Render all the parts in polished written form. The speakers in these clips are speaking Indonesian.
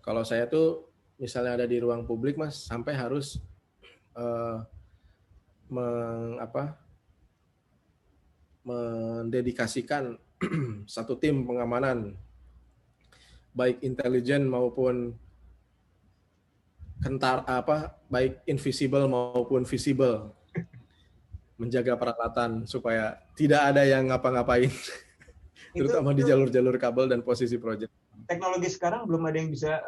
Kalau saya tuh misalnya ada di ruang publik Mas, sampai harus eh, mendedikasikan satu tim pengamanan, baik intelijen maupun baik invisible maupun visible, menjaga peralatan supaya tidak ada yang ngapa-ngapain, terutama di jalur-jalur kabel dan posisi proyek. Teknologi sekarang belum ada yang bisa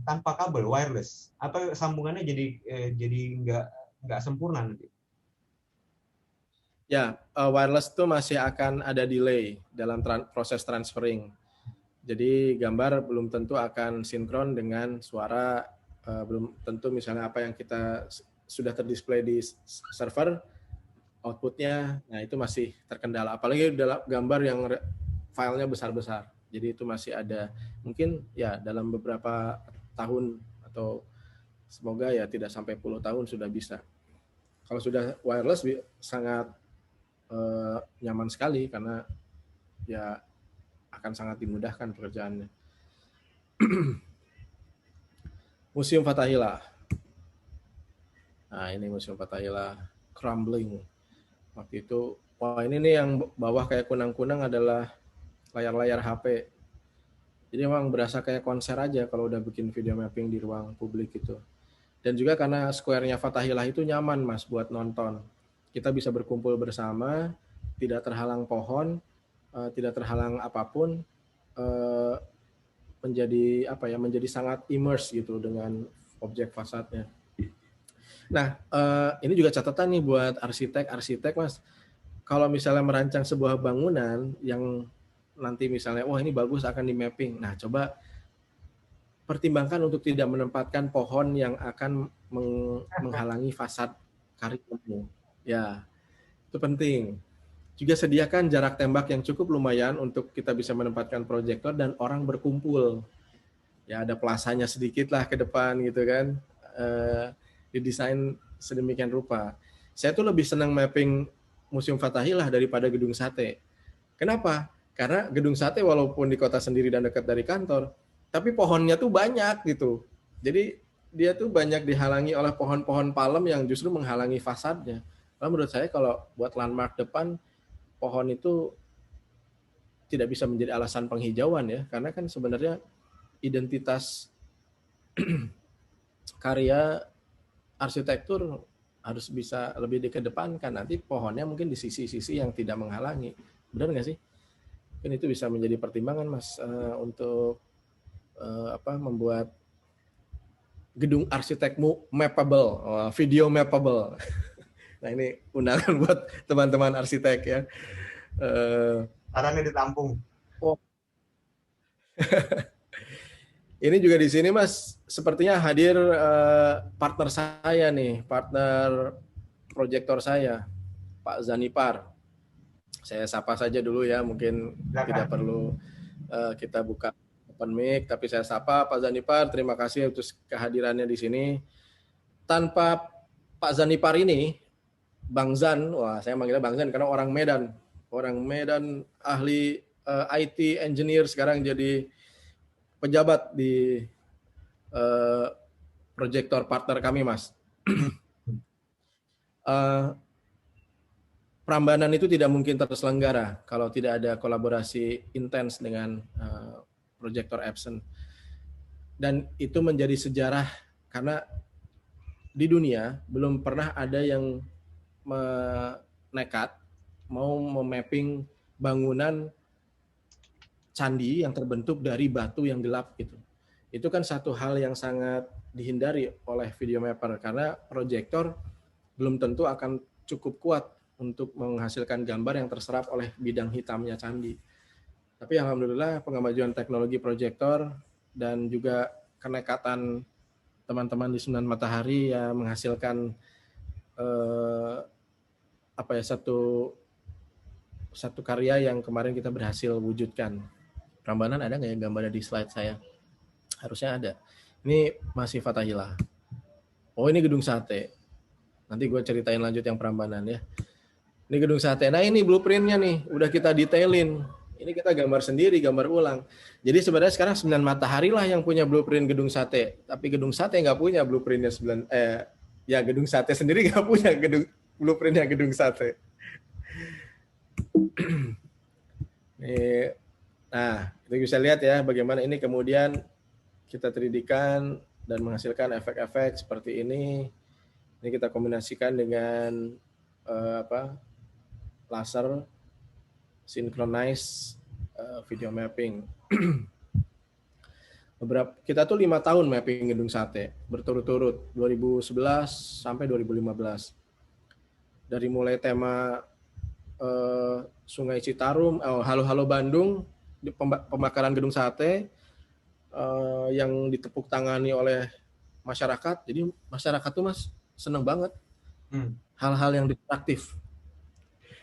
tanpa kabel wireless, atau sambungannya jadi nggak sempurna nanti. Ya, wireless itu masih akan ada delay dalam proses transferring. Jadi gambar belum tentu akan sinkron dengan suara, belum tentu misalnya apa yang kita sudah terdisplay di server, outputnya, nah itu masih terkendala. Apalagi dalam gambar yang filenya besar-besar. Jadi itu masih ada, mungkin ya dalam beberapa tahun atau semoga ya tidak sampai puluh tahun sudah bisa. Kalau sudah wireless sangat nyaman sekali karena ya akan sangat dimudahkan pekerjaannya. Museum Fathahillah. Nah ini Museum Fathahillah crumbling. Waktu itu, wah ini nih yang bawah kayak kunang-kunang adalah layar-layar HP. Jadi memang berasa kayak konser aja kalau udah bikin video mapping di ruang publik itu. Dan juga karena square-nya Fathahillah itu nyaman Mas buat nonton. Kita bisa berkumpul bersama, tidak terhalang pohon, tidak terhalang apapun, menjadi sangat immerse gitu dengan objek fasadnya. Nah, ini juga catatan nih buat arsitek Mas. Kalau misalnya merancang sebuah bangunan yang nanti misalnya, wah ini bagus akan di mapping. Nah, coba pertimbangkan untuk tidak menempatkan pohon yang akan menghalangi fasad karyanya. Ya, itu penting. Juga sediakan jarak tembak yang cukup lumayan untuk kita bisa menempatkan proyektor dan orang berkumpul. Ya ada plasanya sedikit lah ke depan gitu kan. Didesain sedemikian rupa. Saya tuh lebih senang mapping Museum Fathahillah daripada Gedung Sate. Kenapa? Karena Gedung Sate walaupun di kota sendiri dan dekat dari kantor, tapi pohonnya tuh banyak gitu. Jadi dia tuh banyak dihalangi oleh pohon-pohon palem yang justru menghalangi fasadnya. Nah, menurut saya kalau buat landmark depan, pohon itu tidak bisa menjadi alasan penghijauan ya, karena kan sebenarnya identitas karya arsitektur harus bisa lebih dikedepankan. Nanti pohonnya mungkin di sisi-sisi yang tidak menghalangi. Benar nggak sih? Kan itu bisa menjadi pertimbangan Mas untuk membuat gedung arsitekmu mappable, video mappable. Nah ini undangan buat teman-teman arsitek ya. Sarannya ditampung. Oh. Ini juga di sini Mas, sepertinya hadir partner saya nih, partner proyektor saya, Pak Zanipar. Saya sapa saja dulu ya, mungkin tidak perlu kita buka open mic, tapi saya sapa Pak Zanipar. Terima kasih atas kehadirannya di sini. Tanpa Pak Zanipar ini, Bang Zan, wah saya manggilnya Bang Zan karena orang Medan, ahli IT engineer, sekarang jadi pejabat di proyektor partner kami, Mas. Prambanan itu tidak mungkin terselenggara kalau tidak ada kolaborasi intens dengan proyektor Epson. Dan itu menjadi sejarah karena di dunia belum pernah ada yang nekat mau memapping bangunan candi yang terbentuk dari batu yang gelap gitu. Itu kan satu hal yang sangat dihindari oleh video mapper karena proyektor belum tentu akan cukup kuat untuk menghasilkan gambar yang terserap oleh bidang hitamnya candi. Tapi alhamdulillah pengemajuan teknologi proyektor dan juga kenekatan teman-teman di Sunan Matahari ya menghasilkan satu karya yang kemarin kita berhasil wujudkan. Prambanan ada nggak ya gambarnya di slide saya? Harusnya ada. Ini masih Fathahillah. Oh ini Gedung Sate. Nanti gue ceritain lanjut yang Prambanan ya. Ini Gedung Sate. Nah ini blueprintnya nih, udah kita detailin. Ini kita gambar sendiri, gambar ulang. Jadi sebenarnya sekarang 9 Matahari lah yang punya blueprint gedung sate. Tapi gedung sate nggak punya blueprintnya ya gedung sate sendiri nggak punya blueprintnya gedung sate. Nah, itu bisa lihat ya bagaimana ini kemudian kita 3D-kan dan menghasilkan efek-efek seperti ini. Ini kita kombinasikan dengan laser synchronized video mapping. Kita tuh 5 tahun mapping gedung sate berturut-turut 2011 sampai 2015. Dari mulai tema Sungai Citarum, Halo-Halo Bandung, pembakaran gedung sate yang ditepuk tangani oleh masyarakat. Jadi masyarakat tuh Mas seneng banget hal-hal yang destruktif.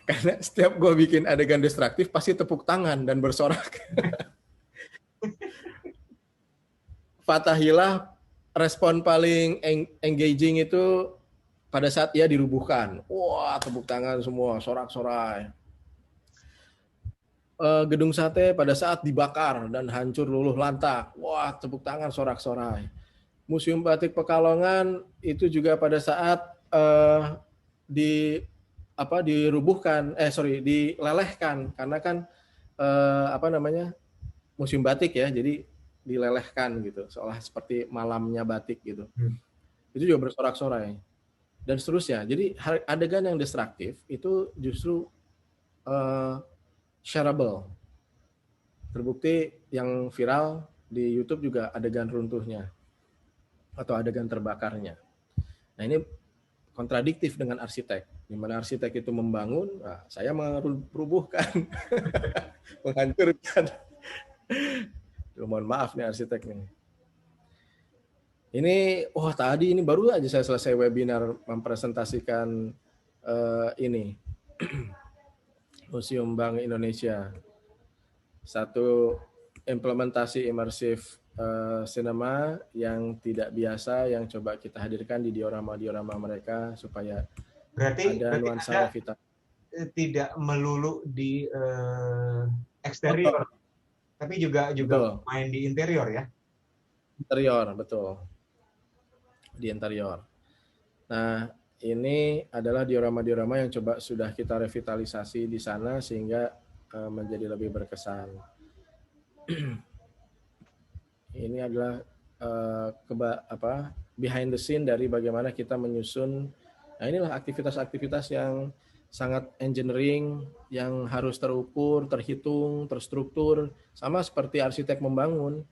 Karena setiap gue bikin adegan destruktif pasti tepuk tangan dan bersorak. Fathahilah respon paling engaging itu pada saat ia dirubuhkan. Wah, tepuk tangan semua, sorak-sorai. Gedung sate pada saat dibakar dan hancur luluh lantak. Wah, tepuk tangan, sorak-sorai. Museum Batik Pekalongan itu juga pada saat dilelehkan karena kan museum batik ya, jadi dilelehkan gitu, seolah seperti malamnya batik gitu. Itu juga bersorak-sorai dan seterusnya. Jadi adegan yang destruktif itu justru shareable. Terbukti yang viral di YouTube juga adegan runtuhnya atau adegan terbakarnya. Nah, ini kontradiktif dengan arsitek. Di mana arsitek itu membangun, saya merubuhkan, menghancurkan. Mohon maaf nih arsitek nih. Ini, tadi ini baru aja saya selesai webinar mempresentasikan ini Museum Bank Indonesia. Satu implementasi imersif cinema yang tidak biasa yang coba kita hadirkan di diorama-diorama mereka supaya ada nuansa vital. Tidak melulu di eksterior, tapi juga main di interior ya. Interior, betul. Di interior. Nah, ini adalah diorama-diorama yang coba sudah kita revitalisasi di sana sehingga menjadi lebih berkesan. Ini adalah behind the scene dari bagaimana kita menyusun. Nah, inilah aktivitas-aktivitas yang sangat engineering, yang harus terukur, terhitung, terstruktur, sama seperti arsitek membangun.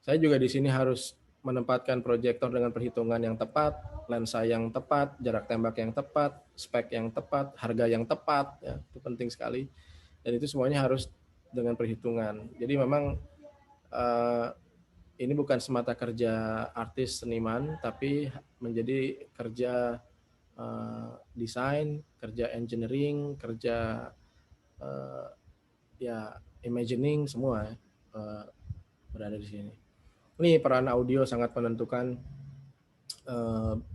Saya juga di sini harus menempatkan proyektor dengan perhitungan yang tepat, lensa yang tepat, jarak tembak yang tepat, spek yang tepat, harga yang tepat, ya, itu penting sekali. Dan itu semuanya harus dengan perhitungan. Jadi memang ini bukan semata kerja artis seniman, tapi menjadi kerja desain, kerja engineering, kerja imagining, semua berada di sini. Ini peran audio sangat menentukan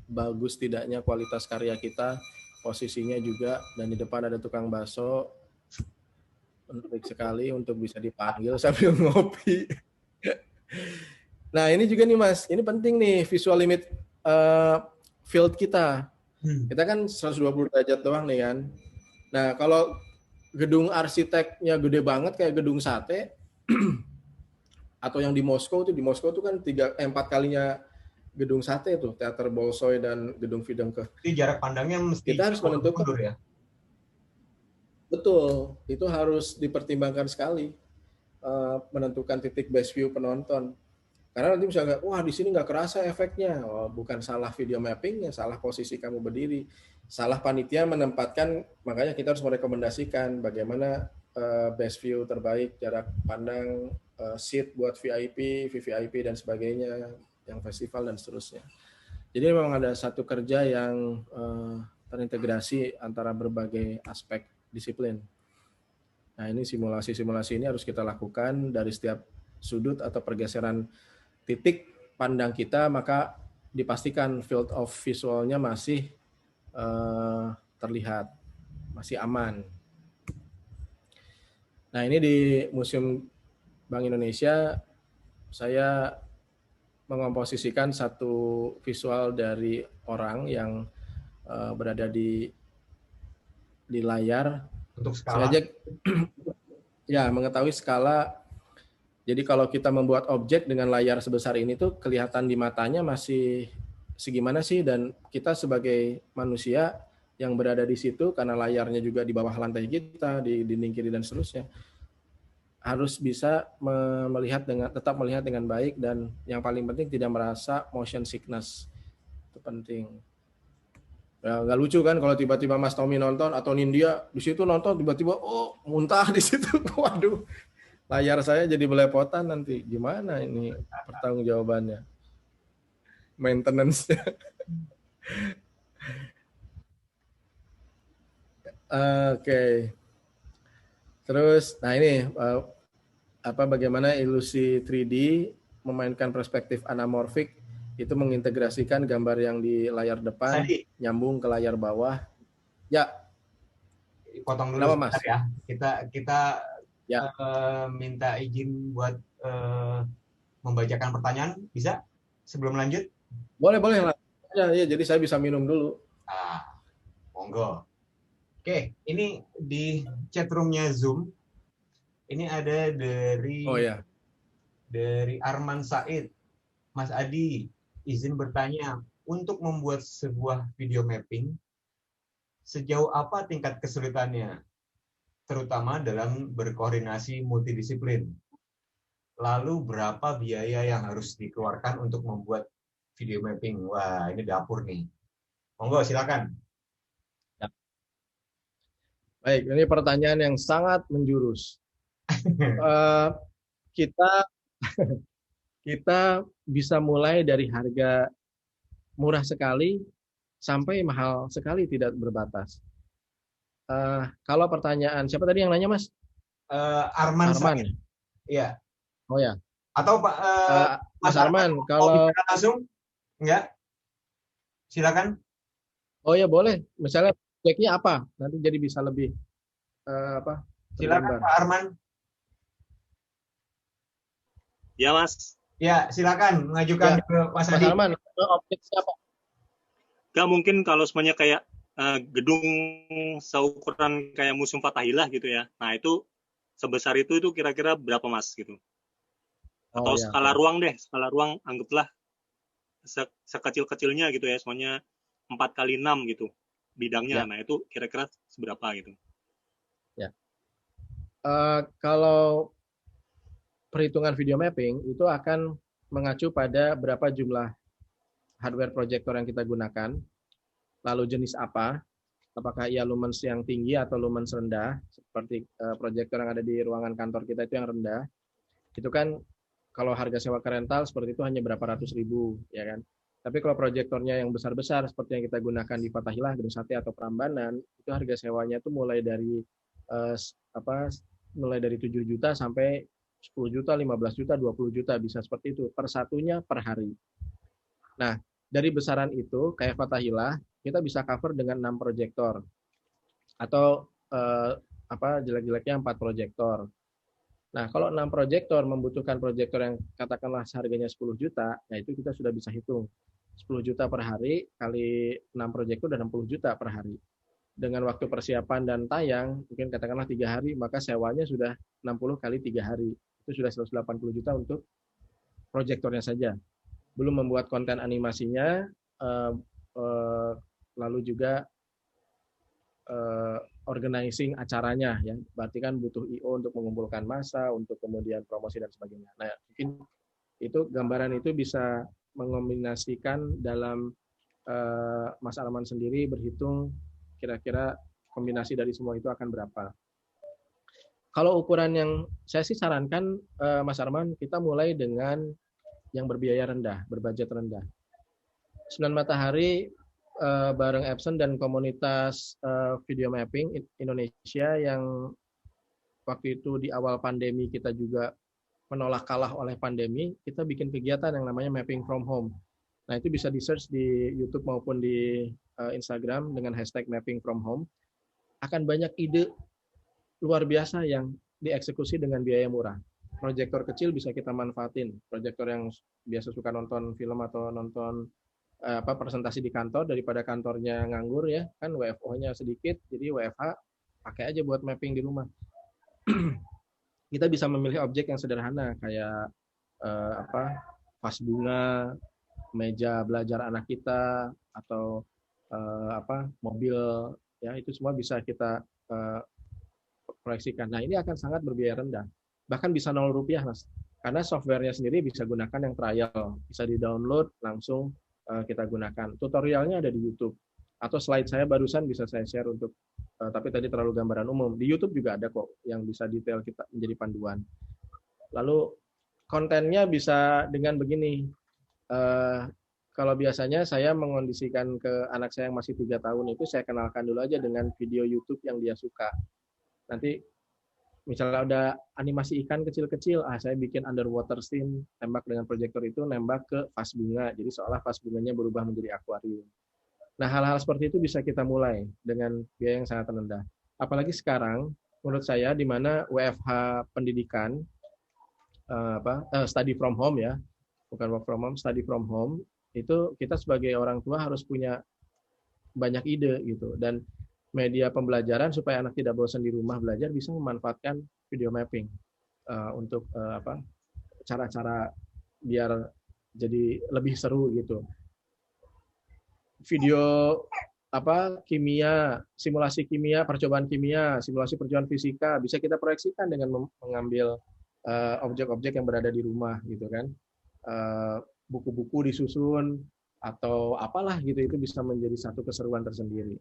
bagus tidaknya kualitas karya kita, posisinya juga, dan di depan ada tukang bakso, menarik sekali untuk bisa dipanggil sambil ngopi. Nah, ini juga nih Mas, ini penting nih visual limit field kita. Kita kan 120 derajat doang nih kan. Nah, kalau gedung arsiteknya gede banget kayak gedung sate, atau yang di Moskow tuh kan 4 kalinya gedung sate tuh, Teater Bolshoi dan gedung Fidenke. Jadi jarak pandangnya mesti kita harus menentukan mundur ya. Betul, itu harus dipertimbangkan sekali menentukan titik best view penonton. Karena nanti misalnya, wah di sini nggak kerasa efeknya, bukan salah video mappingnya, salah posisi kamu berdiri, salah panitia menempatkan, makanya kita harus merekomendasikan bagaimana best view terbaik, jarak pandang, seat buat VIP, VVIP dan sebagainya, yang festival dan seterusnya. Jadi memang ada satu kerja yang terintegrasi antara berbagai aspek disiplin. Nah, ini simulasi-simulasi ini harus kita lakukan dari setiap sudut atau pergeseran titik pandang kita, maka dipastikan field of visualnya masih terlihat, masih aman. Nah, ini di Museum Bank Indonesia saya mengkomposisikan satu visual dari orang yang berada di layar. Untuk skala. Sengaja ya mengetahui skala. Jadi kalau kita membuat objek dengan layar sebesar ini tuh kelihatan di matanya masih segimana sih, dan kita sebagai manusia yang berada di situ karena layarnya juga di bawah lantai kita, di dinding kiri dan seterusnya, harus bisa tetap melihat dengan baik, dan yang paling penting tidak merasa motion sickness. Itu penting. Ya, nggak lucu kan kalau tiba-tiba Mas Tommy nonton atau Nindya di situ nonton tiba-tiba muntah di situ. Waduh, layar saya jadi belepotan nanti. Gimana ini pertanggungjawabannya? Maintenance-nya. Oke. Terus, nah ini bagaimana ilusi 3D memainkan perspektif anamorfik itu mengintegrasikan gambar yang di layar depan nyambung ke layar bawah. Ya. Potong dulu sebentar ya. Kita ya. Minta izin buat membacakan pertanyaan, bisa sebelum lanjut? Boleh lah. Ya, jadi saya bisa minum dulu. Monggo. Oke, ini di chatroomnya Zoom. Ini ada dari Arman Said. Mas Adi, izin bertanya, untuk membuat sebuah video mapping, sejauh apa tingkat kesulitannya, terutama dalam berkoordinasi multidisiplin? Lalu berapa biaya yang harus dikeluarkan untuk membuat video mapping? Wah, ini dapur nih. Monggo, silakan. Baik, ini pertanyaan yang sangat menjurus. Kita bisa mulai dari harga murah sekali sampai mahal sekali, tidak berbatas. Kalau pertanyaan siapa tadi yang nanya, Mas? Arman. Iya. Oh ya. Atau Pak Mas Arman, kalau langsung enggak? Silakan. Oh ya, boleh. Misalnya proyeknya apa? Nanti jadi bisa lebih Silakan Pak Arman. Ya, Mas. Ya, silakan mengajukan ke Mas Adi. Mas Arman, objek siapa? Gak mungkin kalau semuanya kayak gedung seukuran kayak Museum Fathahillah gitu ya. Nah, itu sebesar itu kira-kira berapa, Mas, gitu? Atau skala ruang deh, skala ruang anggaplah sekecil-kecilnya gitu ya, semuanya 4x6 gitu bidangnya. Nah, itu kira-kira seberapa gitu? Ya. Kalau perhitungan video mapping itu akan mengacu pada berapa jumlah hardware proyektor yang kita gunakan, lalu jenis apa, apakah ia lumens yang tinggi atau lumens rendah, seperti proyektor yang ada di ruangan kantor kita itu yang rendah. Itu kan kalau harga sewa ke rental seperti itu hanya berapa ratus ribu, ya kan. Tapi kalau proyektornya yang besar-besar seperti yang kita gunakan di Fathahillah, Gedung Sate atau Prambanan, itu harga sewanya itu mulai dari 7 juta sampai 10 juta, 15 juta, 20 juta, bisa seperti itu per satunya per hari. Nah, dari besaran itu kayak Fathahillah kita bisa cover dengan 6 proyektor atau jelek-jeleknya 4 proyektor. Nah, kalau 6 proyektor membutuhkan proyektor yang katakanlah harganya 10 juta, nah itu kita sudah bisa hitung 10 juta per hari kali 6 proyektor dan 60 juta per hari. Dengan waktu persiapan dan tayang mungkin katakanlah 3 hari, maka sewanya sudah 60 kali 3 hari. Itu sudah 180 juta untuk proyektornya saja. Belum membuat konten animasinya, lalu juga organizing acaranya, ya. Berarti kan butuh I.O. untuk mengumpulkan massa, untuk kemudian promosi dan sebagainya. Nah, mungkin itu gambaran itu bisa mengombinasikan dalam Mas Arman sendiri berhitung kira-kira kombinasi dari semua itu akan berapa. Kalau ukuran yang saya sih sarankan, Mas Arman, kita mulai dengan yang berbiaya rendah, berbudget rendah. Sunan Matahari bareng Epson dan komunitas video mapping Indonesia yang waktu itu di awal pandemi kita juga menolak kalah oleh pandemi, kita bikin kegiatan yang namanya mapping from home. Nah, itu bisa di-search di YouTube maupun di Instagram dengan hashtag mapping from home. Akan banyak ide luar biasa yang dieksekusi dengan biaya murah. Proyektor kecil bisa kita manfaatin. Proyektor yang biasa suka nonton film atau nonton presentasi di kantor, daripada kantornya nganggur ya, kan WFO-nya sedikit, jadi WFH pakai aja buat mapping di rumah. Kita bisa memilih objek yang sederhana kayak vas bunga, meja belajar anak kita, atau mobil, ya itu semua bisa kita proyeksikan. Nah, ini akan sangat berbiaya rendah. Bahkan bisa Rp0, Mas. Karena softwarenya sendiri bisa gunakan yang trial, bisa di-download langsung kita gunakan. Tutorialnya ada di YouTube. Atau slide saya barusan bisa saya share untuk tapi tadi terlalu gambaran umum. Di YouTube juga ada kok yang bisa detail kita menjadi panduan. Lalu kontennya bisa dengan begini. Kalau biasanya saya mengondisikan ke anak saya yang masih 3 tahun itu, saya kenalkan dulu aja dengan video YouTube yang dia suka. Nanti misalnya ada animasi ikan kecil-kecil, saya bikin underwater scene, tembak dengan proyektor itu, nembak ke vas bunga. Jadi seolah vas bunganya berubah menjadi akuarium. Nah, hal-hal seperti itu bisa kita mulai dengan biaya yang sangat rendah. Apalagi sekarang, menurut saya, di mana WFH pendidikan, study from home ya, bukan work from home, study from home, itu kita sebagai orang tua harus punya banyak ide gitu. Dan media pembelajaran supaya anak tidak bosan di rumah belajar bisa memanfaatkan video mapping untuk cara-cara biar jadi lebih seru gitu. Video kimia, simulasi kimia, percobaan kimia, simulasi percobaan fisika bisa kita proyeksikan dengan mengambil objek-objek yang berada di rumah gitu kan. Buku-buku disusun atau apalah gitu, itu bisa menjadi satu keseruan tersendiri.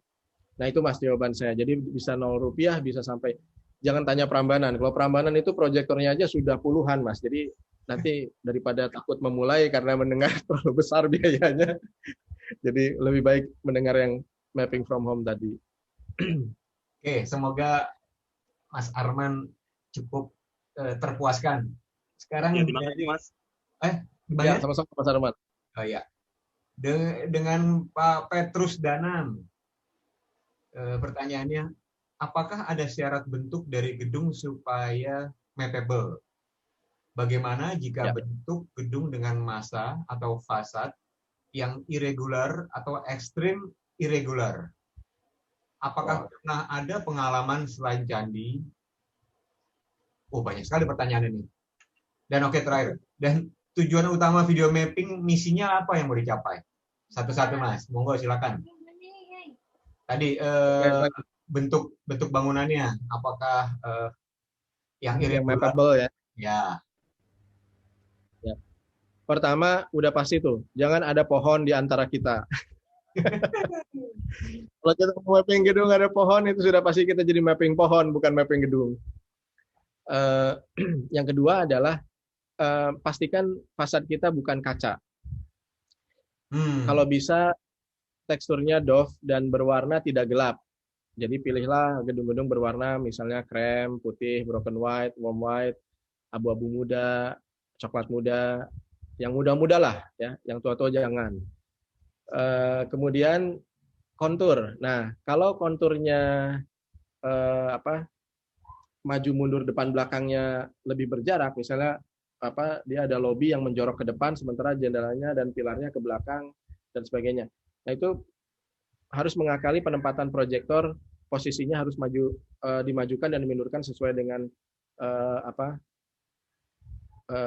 Nah, itu Mas jawaban saya. Jadi bisa Rp0, bisa sampai, jangan tanya Prambanan. Kalau Prambanan itu proyektornya aja sudah puluhan, Mas. Jadi nanti daripada takut memulai karena mendengar terlalu besar biayanya, jadi lebih baik mendengar yang mapping from home tadi. Oke, semoga Mas Arman cukup terpuaskan. Sekarang ya, terima kasih, Mas. Ya, sama-sama Mas Arman. Oh ya. Dengan Pak Petrus Danang. Pertanyaannya, apakah ada syarat bentuk dari gedung supaya mappable? Bagaimana jika bentuk gedung dengan massa atau fasad yang irregular atau ekstrim irregular? Apakah pernah ada pengalaman selain candi? Banyak sekali pertanyaan ini. Dan terakhir. Dan tujuan utama video mapping, misinya apa yang mau dicapai? Satu-satu, Mas. Monggo, silakan. Tadi bentuk bangunannya, apakah yang mappable ya? Ya. Pertama, udah pasti tuh, jangan ada pohon di antara kita. Kalau kita mapping gedung ada pohon, itu sudah pasti kita jadi mapping pohon, bukan mapping gedung. Yang kedua adalah pastikan fasad kita bukan kaca. Kalau bisa teksturnya doff dan berwarna tidak gelap. Jadi pilihlah gedung-gedung berwarna misalnya krem, putih, broken white, warm white, abu-abu muda, coklat muda, yang muda-muda lah ya, yang tua-tua jangan. Kemudian kontur. Nah, kalau konturnya maju mundur depan belakangnya lebih berjarak, misalnya dia ada lobi yang menjorok ke depan sementara jendelanya dan pilarnya ke belakang dan sebagainya. Nah, itu harus mengakali penempatan proyektor, posisinya harus dimajukan dan dimundurkan sesuai dengan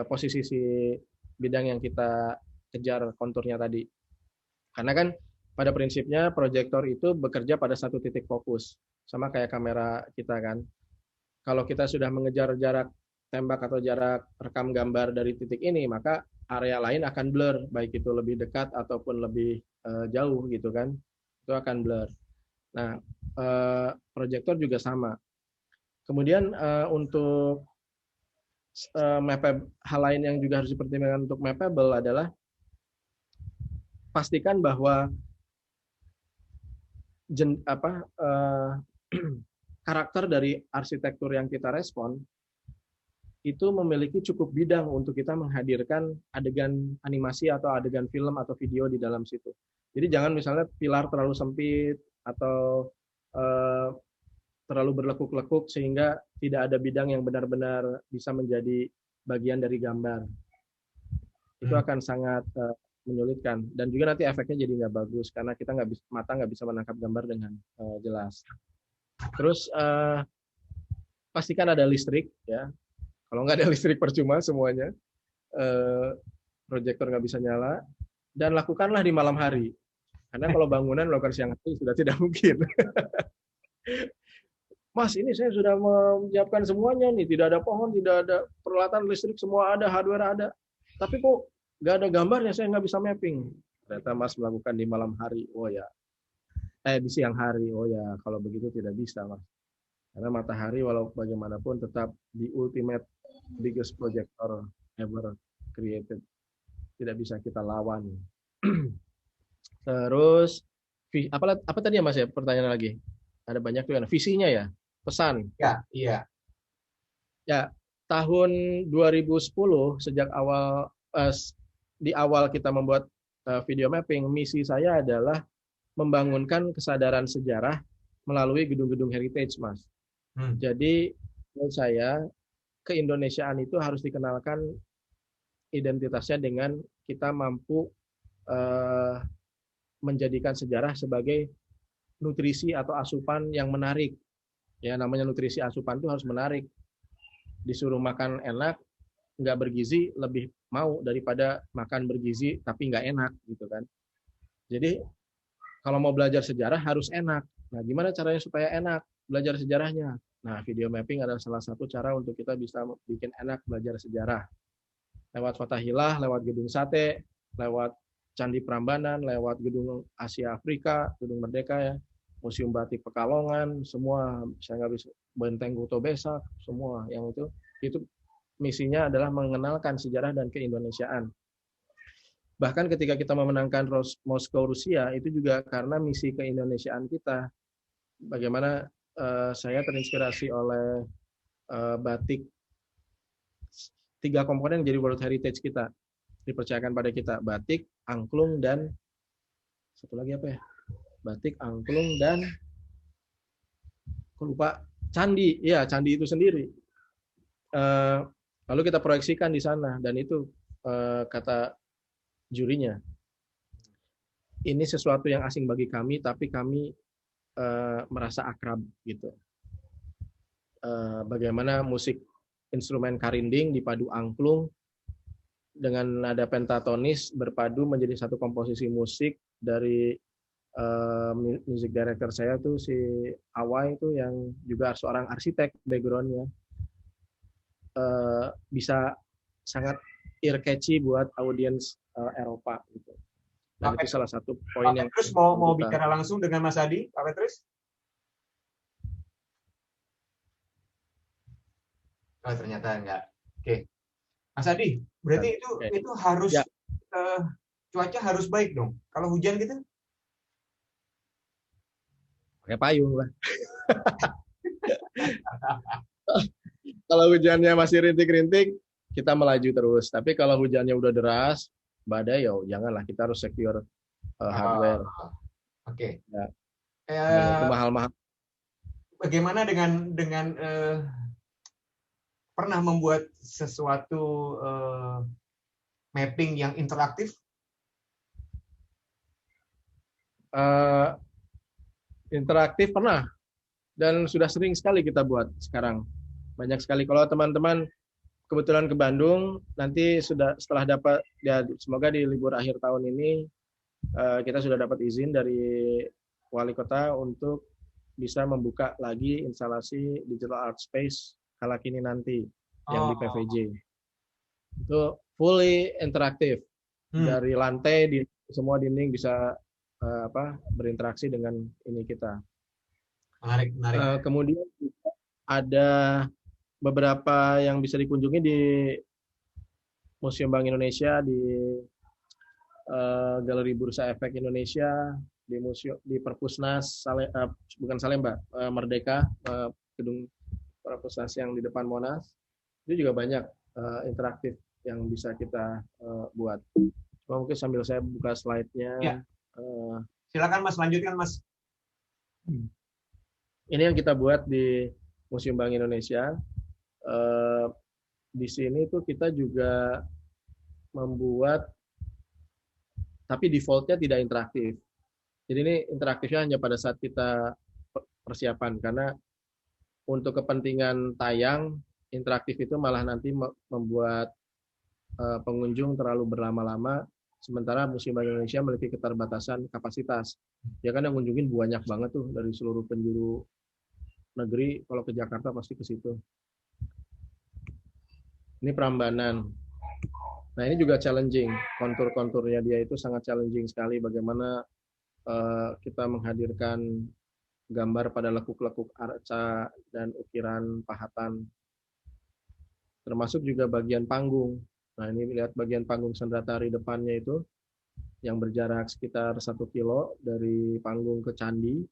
posisi si bidang yang kita kejar konturnya tadi. Karena kan pada prinsipnya proyektor itu bekerja pada satu titik fokus, sama kayak kamera kita kan. Kalau kita sudah mengejar jarak tembak atau jarak rekam gambar dari titik ini, maka area lain akan blur, baik itu lebih dekat ataupun lebih jauh gitu kan, itu akan blur. Nah, proyektor juga sama. Kemudian untuk hal lain yang juga harus dipertimbangkan untuk mappable adalah pastikan bahwa karakter dari arsitektur yang kita respon itu memiliki cukup bidang untuk kita menghadirkan adegan animasi atau adegan film atau video di dalam situ. Jadi jangan misalnya pilar terlalu sempit atau terlalu berlekuk-lekuk sehingga tidak ada bidang yang benar-benar bisa menjadi bagian dari gambar. Itu akan sangat menyulitkan, dan juga nanti efeknya jadi nggak bagus karena kita mata nggak bisa menangkap gambar dengan jelas. Terus pastikan ada listrik ya. Kalau nggak ada listrik percuma semuanya. Proyektor nggak bisa nyala, dan lakukanlah di malam hari. Karena kalau bangunan melakukan siang hari sudah tidak mungkin. Mas, ini saya sudah menyiapkan semuanya nih, tidak ada pohon, tidak ada peralatan listrik, semua ada, hardware ada. Tapi kok nggak ada gambarnya, saya nggak bisa mapping. Ternyata Mas melakukan di malam hari, oh ya. Di siang hari, oh ya, kalau begitu tidak bisa, Mas. Karena matahari walau bagaimanapun tetap the ultimate biggest projector ever created. Tidak bisa kita lawan. Terus, apa tadi ya Mas ya, pertanyaan lagi? Ada banyak tuh kan, visinya ya, pesan. Ya, iya. Ya, tahun 2010 sejak di awal kita membuat video mapping, misi saya adalah membangunkan kesadaran sejarah melalui gedung-gedung heritage, Mas. Jadi menurut saya keindonesiaan itu harus dikenalkan identitasnya dengan kita mampu menjadikan sejarah sebagai nutrisi atau asupan yang menarik. Ya, namanya nutrisi asupan itu harus menarik. Disuruh makan enak, nggak bergizi, lebih mau daripada makan bergizi tapi nggak enak gitu kan. Jadi kalau mau belajar sejarah harus enak. Nah, gimana caranya supaya enak belajar sejarahnya? Nah, video mapping adalah salah satu cara untuk kita bisa bikin enak belajar sejarah. Lewat Fathahilah, lewat Gedung Sate, lewat Candi Prambanan, lewat Gedung Asia Afrika, Gedung Merdeka ya, Museum Batik Pekalongan, semua, saya nggak bisa, Benteng Kuto Besak, semua yang itu misinya adalah mengenalkan sejarah dan keindonesiaan. Bahkan ketika kita memenangkan Moskow Rusia, itu juga karena misi keindonesiaan kita. Bagaimana saya terinspirasi oleh batik 3 komponen jadi World Heritage kita, dipercayakan pada kita, batik, angklung, dan satu lagi apa ya? Batik, angklung, dan aku lupa, candi. Ya, candi itu sendiri. Lalu kita proyeksikan di sana, dan itu kata jurinya, ini sesuatu yang asing bagi kami, tapi kami merasa akrab gitu. Bagaimana musik instrumen karinding dipadu angklung dengan nada pentatonis berpadu menjadi satu komposisi musik dari music director saya tuh si Awai itu yang juga seorang arsitek backgroundnya, bisa sangat ear catchy buat audiens Eropa gitu. Dan itu salah satu poin yang terus mau bicara langsung dengan Mas Adi, Pak Petrus? Oh, ternyata enggak. Oke. Mas Adi, berarti itu harus ya. Cuaca harus baik dong. Kalau hujan gitu? Pakai payung lah. Kalau hujannya masih rintik-rintik, kita melaju terus. Tapi kalau hujannya udah deras, badai, janganlah, kita harus secure hardware. Oke. Ya. Itu mahal-mahal. Bagaimana dengan pernah membuat sesuatu mapping yang interaktif? Interaktif pernah, dan sudah sering sekali kita buat sekarang. Banyak sekali. Kalau teman-teman kebetulan ke Bandung, nanti setelah dapat, ya semoga di libur akhir tahun ini kita sudah dapat izin dari wali kota untuk bisa membuka lagi instalasi digital art space kala kini nanti yang di PVJ. Itu fully interaktif. Dari lantai semua dinding bisa berinteraksi dengan ini kita. Menarik. Kemudian ada beberapa yang bisa dikunjungi di Museum Bank Indonesia, di Galeri Bursa Efek Indonesia, di Perpusnas bukan Salemba, Merdeka, gedung Perpusnas yang di depan Monas. Itu juga banyak interaktif yang bisa kita buat. Cuma mungkin sambil saya buka slide-nya. Ya. Silakan Mas, lanjutkan Mas. Ini yang kita buat di Museum Bank Indonesia. Di sini tuh kita juga membuat, tapi defaultnya tidak interaktif. Jadi ini interaktifnya hanya pada saat kita persiapan, karena untuk kepentingan tayang, interaktif itu malah nanti membuat pengunjung terlalu berlama-lama, sementara Museum Bank Indonesia memiliki keterbatasan kapasitas. Ya kan yang ngunjungin banyak banget tuh dari seluruh penjuru negeri, kalau ke Jakarta pasti ke situ. Ini Prambanan. Nah ini juga challenging, kontur-konturnya dia itu sangat challenging sekali, bagaimana kita menghadirkan gambar pada lekuk-lekuk arca dan ukiran pahatan, termasuk juga bagian panggung. Nah ini lihat bagian panggung Sendratari depannya itu, yang berjarak sekitar 1 kilo dari panggung ke candi,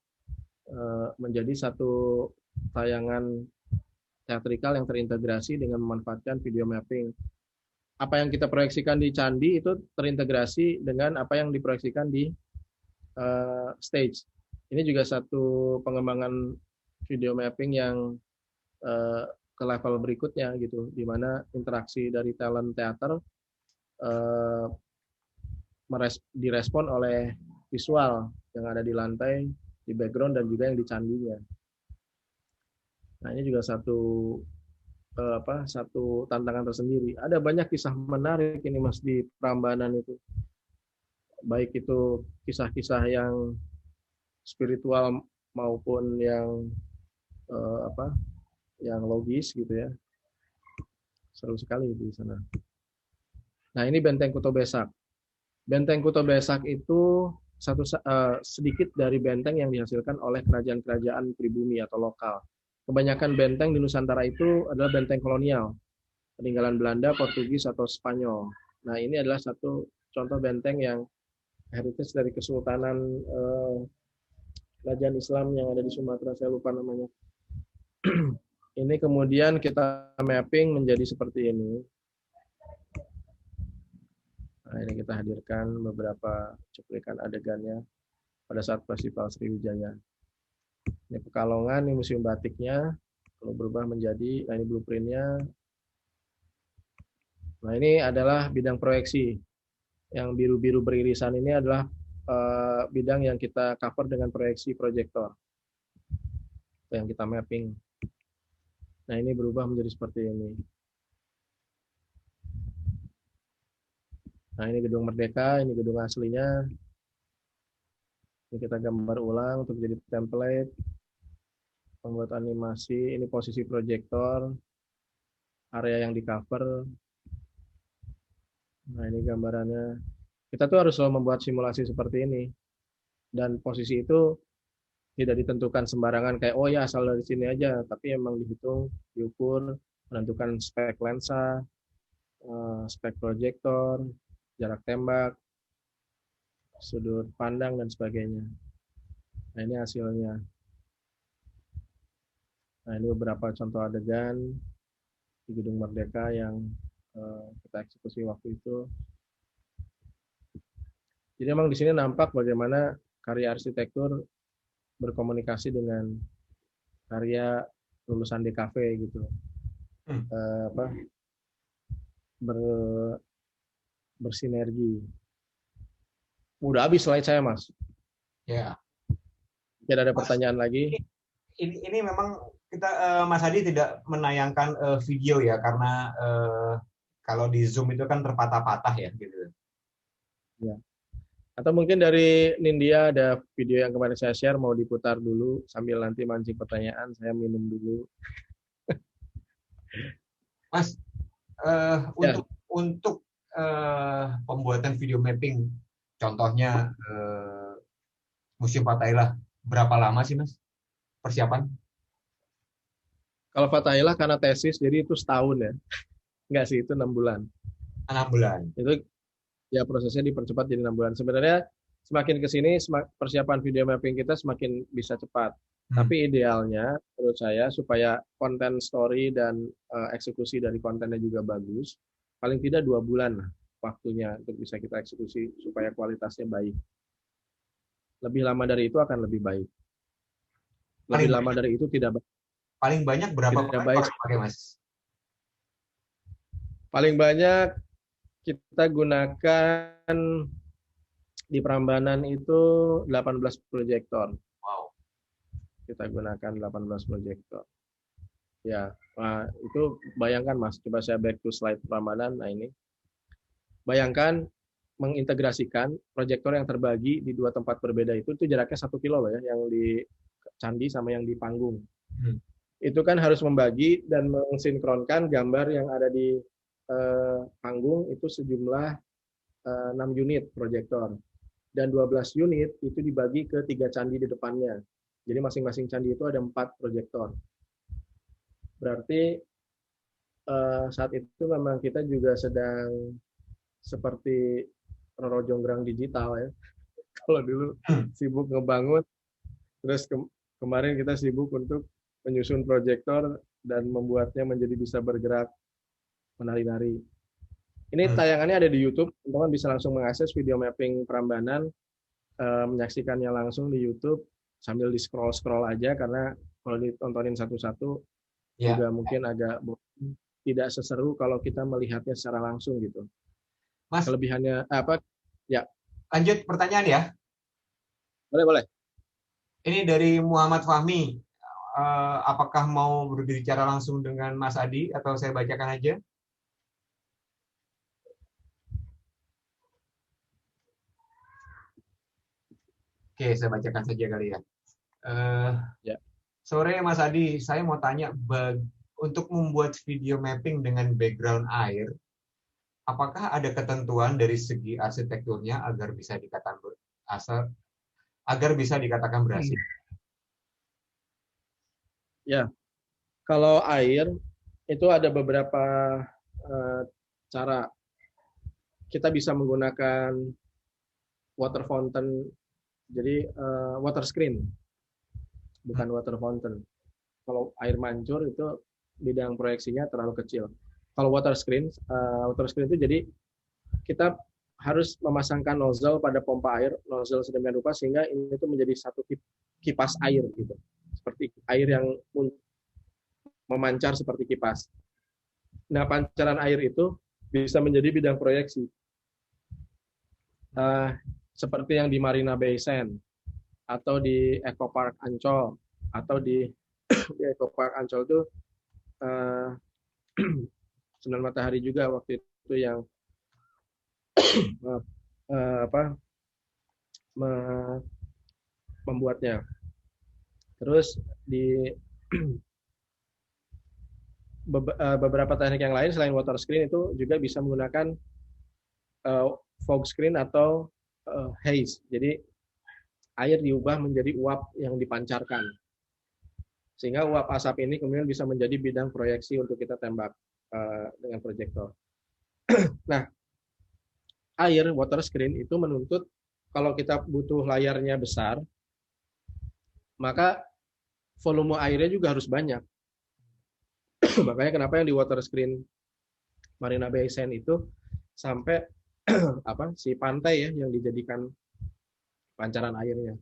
menjadi satu tayangan teatrikal yang terintegrasi dengan memanfaatkan video mapping. Apa yang kita proyeksikan di candi itu terintegrasi dengan apa yang diproyeksikan di stage. Ini juga satu pengembangan video mapping yang ke level berikutnya gitu, di mana interaksi dari talent teater direspon oleh visual yang ada di lantai, di background, dan juga yang di candinya. Nah ini juga satu tantangan tersendiri. Ada banyak kisah menarik ini Mas di Prambanan itu. Baik itu kisah-kisah yang spiritual maupun yang yang logis gitu ya. Seru sekali di sana. Nah, ini Benteng Kuto Besak. Benteng Kuto Besak itu sedikit dari benteng yang dihasilkan oleh kerajaan-kerajaan pribumi atau lokal. Kebanyakan benteng di Nusantara itu adalah benteng kolonial, peninggalan Belanda, Portugis, atau Spanyol. Nah, ini adalah satu contoh benteng yang heritage dari Kesultanan Kerajaan Islam yang ada di Sumatera, saya lupa namanya. Ini kemudian kita mapping menjadi seperti ini. Nah, ini kita hadirkan beberapa cuplikan adegannya pada saat Festival Sriwijaya. Ini Pekalongan, ini Museum Batiknya, kalau berubah menjadi, nah ini blueprintnya. Nah ini adalah bidang proyeksi. Yang biru-biru beririsan ini adalah bidang yang kita cover dengan proyeksi proyektor. Yang kita mapping. Nah ini berubah menjadi seperti ini. Nah ini gedung Merdeka, ini gedung aslinya. Ini kita gambar ulang untuk jadi template. Membuat animasi, ini posisi proyektor. Area yang di cover. Nah ini gambarannya. Kita tuh harus selalu membuat simulasi seperti ini. Dan posisi itu tidak ditentukan sembarangan kayak oh ya asal dari sini aja, tapi emang dihitung, diukur, menentukan spek lensa, spek proyektor, jarak tembak, sudut pandang, dan sebagainya. Nah ini hasilnya. Nah ini beberapa contoh adegan di Gedung Merdeka yang kita eksekusi waktu itu. Jadi memang di sini nampak bagaimana karya arsitektur berkomunikasi dengan karya lulusan DKV gitu. Bersinergi. Udah habis slide saya, Mas. Ya. Tidak ada pertanyaan lagi. Ini memang kita Mas Hadi tidak menayangkan video ya, karena kalau di Zoom itu kan terpatah-patah ya gitu. Ya. Atau mungkin dari Nindya ada video yang kemarin saya share, mau diputar dulu sambil nanti mancing pertanyaan, saya minum dulu. Mas, untuk pembuatan video mapping, contohnya Museum Fathahillah, berapa lama sih Mas persiapan? Kalau Fathahillah karena tesis, jadi itu setahun ya. Enggak sih, itu 6 bulan. 6 bulan. Itu ya prosesnya dipercepat jadi 6 bulan. Sebenarnya semakin ke sini persiapan video mapping kita semakin bisa cepat. Tapi idealnya menurut saya supaya konten story dan eksekusi dari kontennya juga bagus, paling tidak 2 bulan lah waktunya untuk bisa kita eksekusi supaya kualitasnya baik. Lebih lama dari itu akan lebih baik. Lebih lama dari itu tidak paling banyak berapa tidak proyektor baik. yang pakai, Mas? Paling banyak kita gunakan di Prambanan itu 18 proyektor. Wow. Kita gunakan 18 proyektor. Ya, nah, itu bayangkan Mas, coba saya back to slide Prambanan. Nah ini, bayangkan mengintegrasikan proyektor yang terbagi di 2 tempat berbeda itu jaraknya 1 kilo loh ya, yang di candi sama yang di panggung. Itu kan harus membagi dan mensinkronkan gambar yang ada di panggung itu sejumlah 6 unit proyektor. Dan 12 unit itu dibagi ke 3 candi di depannya. Jadi masing-masing candi itu ada 4 proyektor. Berarti saat itu memang kita juga sedang seperti Roro Jonggrang digital ya. Kalau dulu sibuk ngebangun, terus kemarin kita sibuk untuk menyusun proyektor dan membuatnya menjadi bisa bergerak menari-nari. Ini tayangannya ada di YouTube, teman-teman bisa langsung mengakses video mapping Prambanan, menyaksikannya langsung di YouTube sambil di scroll aja, karena kalau ditontonin satu-satu juga mungkin agak tidak seseru kalau kita melihatnya secara langsung gitu. Mas, kelebihannya apa? Ya. Lanjut pertanyaan ya. Boleh. Ini dari Muhammad Fahmi. Apakah mau berbicara langsung dengan Mas Adi atau saya bacakan aja? Oke, saya bacakan saja kali ya. Ya. Sore Mas Adi, saya mau tanya, untuk membuat video mapping dengan background air, apakah ada ketentuan dari segi arsitekturnya agar bisa dikatakan berhasil? Ya, kalau air itu ada beberapa cara. Kita bisa menggunakan water fountain, jadi water screen, bukan water fountain. Kalau air mancur itu bidang proyeksinya terlalu kecil. Kalau water screen itu jadi kita harus memasangkan nozzle pada pompa air, nozzle sedemikian rupa sehingga ini itu menjadi satu kipas air gitu. Seperti air yang memancar seperti kipas. Nah, pancaran air itu bisa menjadi bidang proyeksi. Seperti yang di Marina Bay Sands, atau di Eco Park Ancol, atau di Eco Park Ancol itu sinar matahari juga waktu itu yang membuatnya. Terus di beberapa teknik yang lain selain water screen itu juga bisa menggunakan fog screen atau haze. Jadi air diubah menjadi uap yang dipancarkan. Sehingga uap asap ini kemudian bisa menjadi bidang proyeksi untuk kita tembak dengan proyektor. Nah, air water screen itu menuntut kalau kita butuh layarnya besar, maka volume airnya juga harus banyak. Makanya kenapa yang di water screen Marina Bay Sands itu sampai si pantai ya yang dijadikan pancaran airnya.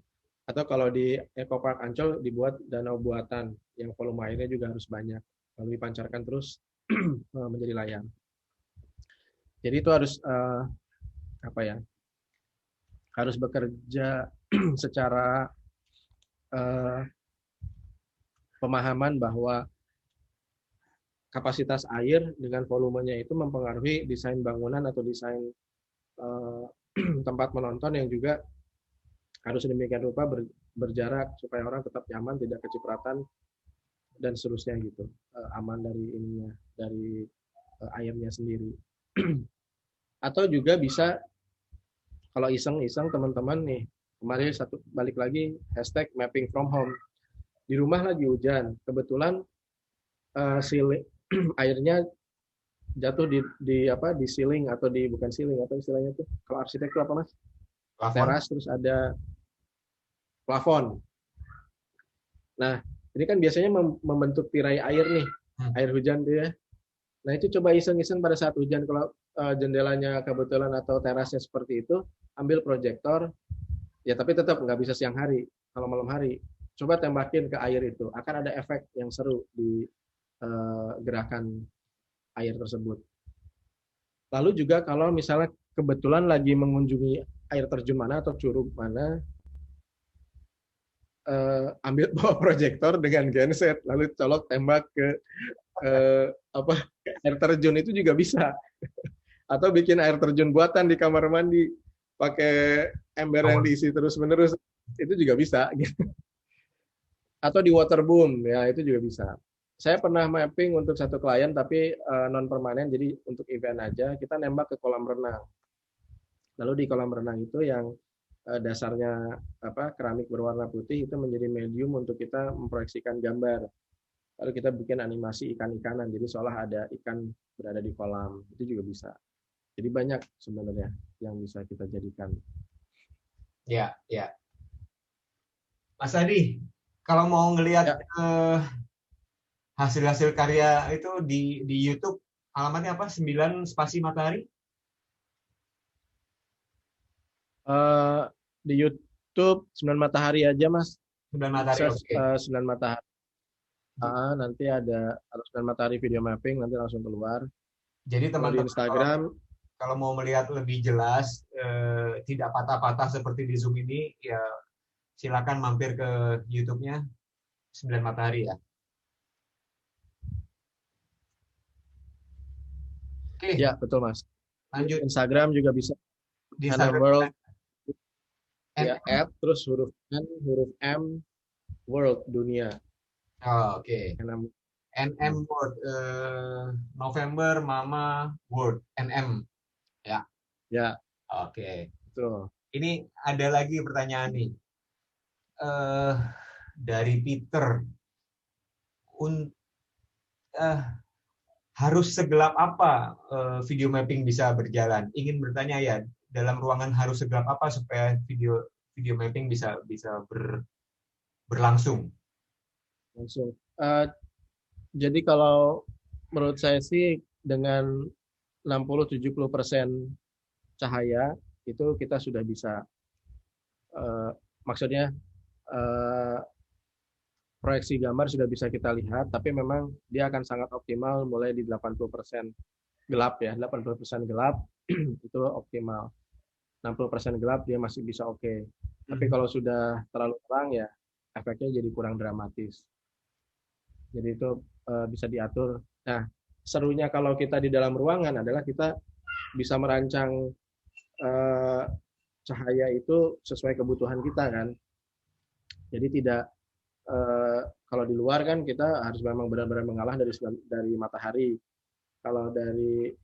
Atau kalau di Eco Park Ancol dibuat danau buatan yang volume airnya juga harus banyak, lalu dipancarkan terus menjadi layar. Jadi itu harus harus bekerja secara pemahaman bahwa kapasitas air dengan volumenya itu mempengaruhi desain bangunan atau desain tempat menonton yang juga harus demikian rupa berjarak supaya orang tetap nyaman, tidak kecipratan dan seterusnya gitu, aman dari airnya sendiri. Atau juga bisa kalau iseng-iseng teman-teman nih, kemarin balik lagi hashtag mapping from home, di rumah lagi hujan, kebetulan airnya jatuh di ceiling atau bukan ceiling, apa istilahnya tuh kalau arsitek itu apa Mas? Plafon. Teras, terus ada plafon. Nah, ini kan biasanya membentuk tirai air nih, air hujan tuh ya. Nah, itu coba iseng-iseng pada saat hujan, kalau jendelanya kebetulan atau terasnya seperti itu, ambil proyektor, ya tapi tetap nggak bisa siang hari, kalau malam hari. coba tembakin ke air itu, akan ada efek yang seru di gerakan air tersebut. Lalu juga kalau misalnya kebetulan lagi mengunjungi air terjun mana atau curug mana, ambil bawa proyektor dengan genset, lalu colok tembak ke air terjun itu juga bisa. Atau bikin air terjun buatan di kamar mandi, pakai ember yang diisi terus-menerus, itu juga bisa. Atau di waterboom, ya itu juga bisa. Saya pernah mapping untuk satu klien, tapi non permanen, jadi untuk event aja, kita nembak ke kolam renang. Lalu di kolam renang itu yang dasarnya keramik berwarna putih itu menjadi medium untuk kita memproyeksikan gambar. Lalu kita bikin animasi ikan-ikanan, jadi seolah ada ikan berada di kolam, itu juga bisa. Jadi banyak sebenarnya yang bisa kita jadikan. Ya. Mas Adi, kalau mau ngelihat hasil-hasil karya itu di YouTube, alamatnya apa? 9 spasi matahari? Di YouTube 9 matahari aja, Mas. 9 matahari, oke. 9 matahari. Nanti ada 9 matahari video mapping, nanti langsung keluar. Jadi teman-teman di Instagram, kalau mau melihat lebih jelas, tidak patah-patah seperti di Zoom ini, ya silakan mampir ke YouTube-nya 9 matahari ya. Oke. Ya, betul Mas. Lanjut. Instagram juga bisa. Di Instagram World. Ya, terus huruf N, huruf M, World, dunia. Oke. NM World, November Mama World, NM. Ya. Ya. Oke. Betul. Ini ada lagi pertanyaan nih. Dari Peter. Harus segelap apa video mapping bisa berjalan? Ingin bertanya ya, dalam ruangan harus segelap apa supaya video mapping bisa berlangsung? Langsung. Jadi kalau menurut saya sih dengan 60-70% cahaya itu kita sudah bisa, maksudnya proyeksi gambar sudah bisa kita lihat, tapi memang dia akan sangat optimal mulai di 80% gelap ya, 80% gelap itu optimal. 60% gelap dia masih bisa oke. Tapi kalau sudah terlalu terang ya efeknya jadi kurang dramatis. Jadi itu bisa diatur. Nah, serunya kalau kita di dalam ruangan adalah kita bisa merancang cahaya itu sesuai kebutuhan kita kan. Jadi tidak kalau di luar kan kita harus memang benar-benar mengalah dari matahari. Kalau di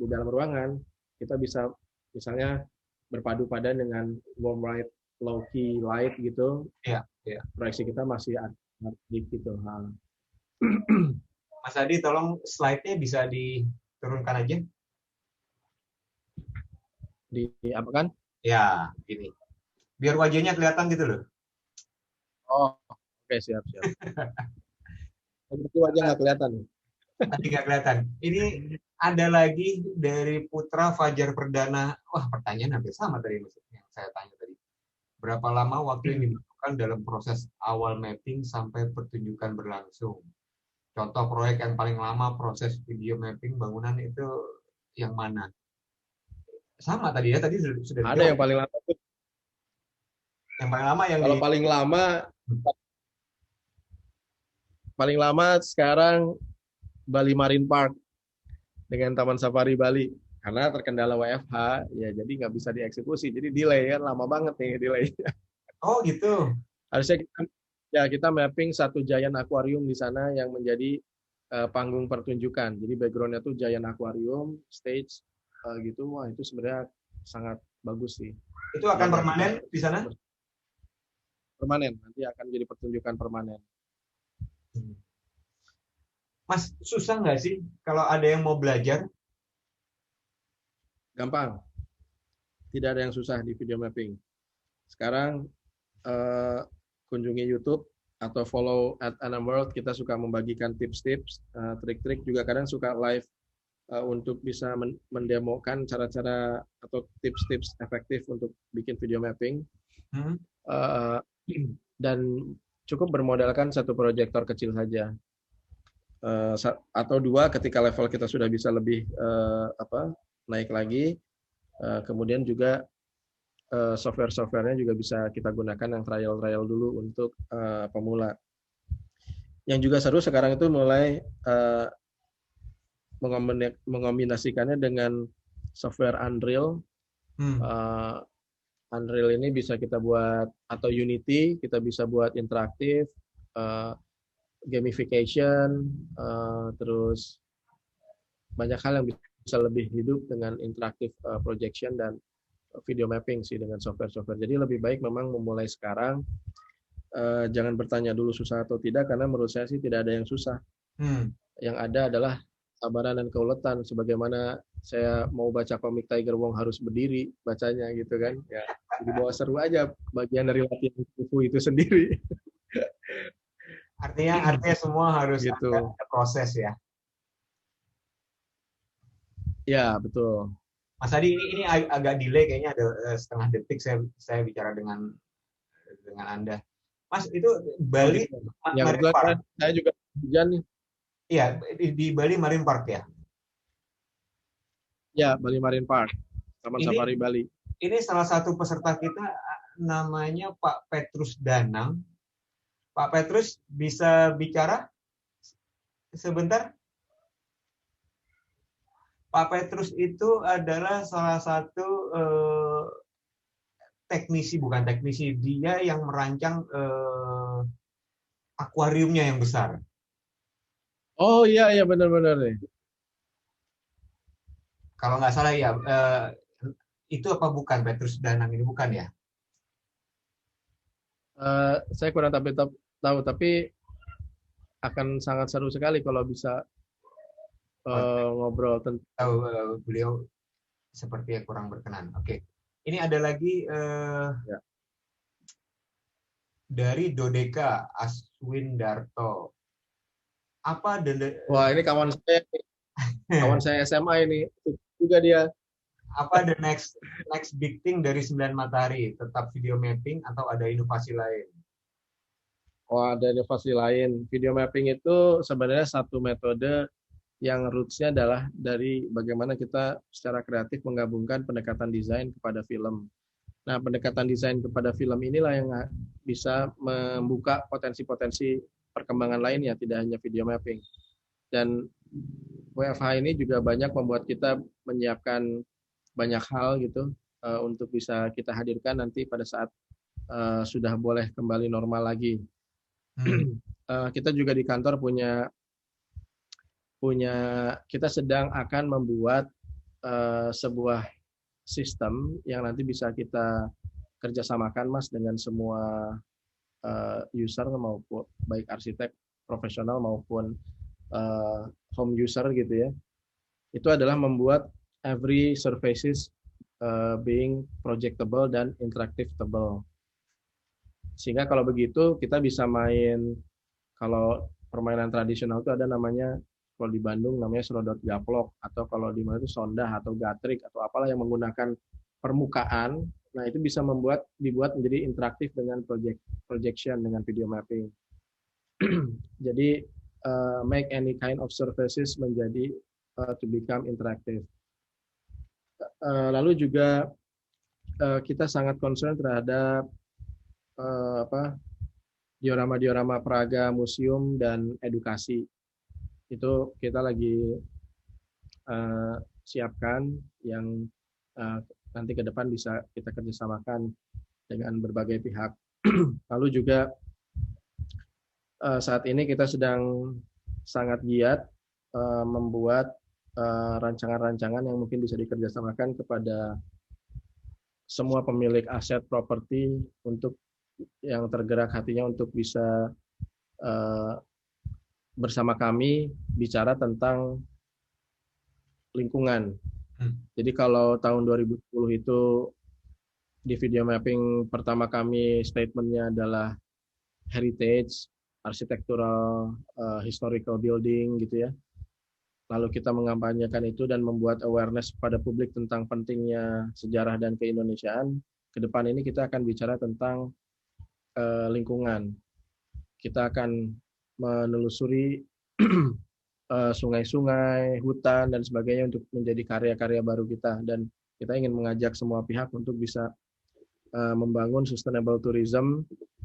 dalam ruangan kita bisa misalnya berpadu padan dengan warm light, low key light gitu. Iya. Proyeksi kita masih ada gitu. Mas Adi, tolong slide-nya bisa diturunkan aja. Di apa kan? Ya, gini. Biar wajahnya kelihatan gitu loh. Oh, oke, siap. Tapi wajah nggak kelihatan. Tadi nggak kelihatan. Ini ada lagi dari Putra Fajar Perdana. Wah, pertanyaan hampir sama tadi yang saya tanya tadi. Berapa lama waktu yang dibutuhkan dalam proses awal mapping sampai pertunjukan berlangsung? Contoh proyek yang paling lama proses video mapping bangunan itu yang mana? Sama tadi ya, tadi sudah ada yang paling lama. Yang paling lama yang kalau paling lama sekarang Bali Marine Park dengan Taman Safari Bali karena terkendala WFH ya, jadi nggak bisa dieksekusi, jadi delay kan, lama banget nih delay. Oh gitu. Harusnya kita mapping satu giant aquarium di sana yang menjadi panggung pertunjukan. Jadi backgroundnya tuh giant aquarium, stage gitu. Wah, itu sebenarnya sangat bagus sih. Itu akan permanen di sana? Permanen, nanti akan jadi pertunjukan permanen. Mas, susah nggak sih kalau ada yang mau belajar? Gampang. Tidak ada yang susah di video mapping. Sekarang kunjungi YouTube atau follow @NM_World, kita suka membagikan tips-tips, trik-trik, juga kadang suka live untuk bisa mendemokan cara-cara atau tips-tips efektif untuk bikin video mapping. Dan cukup bermodalkan satu proyektor kecil saja. Atau dua ketika level kita sudah bisa lebih naik lagi. Kemudian juga software-softwarenya juga bisa kita gunakan yang trial dulu untuk pemula. Yang juga seru sekarang itu mulai mengombinasikannya dengan software Unreal. Unreal ini bisa kita buat, atau Unity, kita bisa buat interaktif, gamification, terus banyak hal yang bisa lebih hidup dengan interaktif projection dan video mapping sih dengan software-software. Jadi lebih baik memang memulai sekarang. Jangan bertanya dulu susah atau tidak, karena menurut saya sih tidak ada yang susah. Yang ada adalah sabaran dan keuletan. Sebagaimana saya mau baca komik Tiger Wong harus berdiri bacanya gitu kan. Ya, jadi bawa seru aja bagian dari latihan kufu itu sendiri. Artinya semua harus gitu. ada proses ya. Ya, betul. Mas Adi, ini agak delay, kayaknya ada setengah detik saya bicara dengan Anda. Mas, itu Bali Marine Park. Saya juga hujan nih. Iya, di Bali Marine Park ya? Ya, Bali Marine Park. Taman Safari Bali. Ini salah satu peserta kita namanya Pak Petrus Danang. Pak Petrus bisa bicara sebentar? Pak Petrus itu adalah salah satu bukan teknisi, dia yang merancang akuariumnya yang besar. Oh iya benar-benar nih. Kalau nggak salah ya, itu apa bukan Petrus Danang ini, bukan ya? Saya kurang tahu, tapi akan sangat seru sekali kalau bisa ngobrol tentang beliau seperti yang kurang berkenan. Oke. Ini ada lagi ya. Dari Dodeka Aswin Darto. Wah, ini kawan saya SMA ini juga dia. Apa the next big thing dari 9 Matahari? Tetap video mapping atau ada inovasi lain? Ada inovasi lain. Video mapping itu sebenarnya satu metode yang roots-nya adalah dari bagaimana kita secara kreatif menggabungkan pendekatan desain kepada film. Nah, pendekatan desain kepada film inilah yang bisa membuka potensi-potensi perkembangan lainnya, tidak hanya video mapping. Dan WFH ini juga banyak membuat kita menyiapkan banyak hal gitu untuk bisa kita hadirkan nanti pada saat sudah boleh kembali normal lagi. Kita juga di kantor kita sedang akan membuat sebuah sistem yang nanti bisa kita kerjasamakan, Mas, dengan semua user, maupun baik arsitek profesional maupun home user gitu ya. Itu adalah membuat every surfaces being projectable dan interactable. Sehingga kalau begitu kita bisa main, kalau permainan tradisional itu ada namanya, kalau di Bandung namanya Serodot Gaplok, atau kalau di mana itu Sondah atau Gatrik atau apalah yang menggunakan permukaan. Nah, itu bisa dibuat menjadi interaktif dengan projection dengan video mapping. Jadi make any kind of surfaces menjadi to become interactive. Lalu juga kita sangat concern terhadap diorama-diorama peraga, museum, dan edukasi. Itu kita lagi siapkan yang nanti ke depan bisa kita kerjasamakan dengan berbagai pihak. Lalu juga saat ini kita sedang sangat giat membuat rancangan-rancangan yang mungkin bisa dikerjasamakan kepada semua pemilik aset properti untuk yang tergerak hatinya untuk bisa bersama kami bicara tentang lingkungan. Jadi kalau tahun 2010 itu di video mapping pertama kami statementnya adalah heritage, architectural, historical building gitu ya. Lalu kita mengampanyekan itu dan membuat awareness pada publik tentang pentingnya sejarah dan keindonesiaan. Ke depan ini kita akan bicara tentang lingkungan. kita akan menelusuri sungai-sungai, hutan, dan sebagainya untuk menjadi karya-karya baru kita. Dan kita ingin mengajak semua pihak untuk bisa membangun sustainable tourism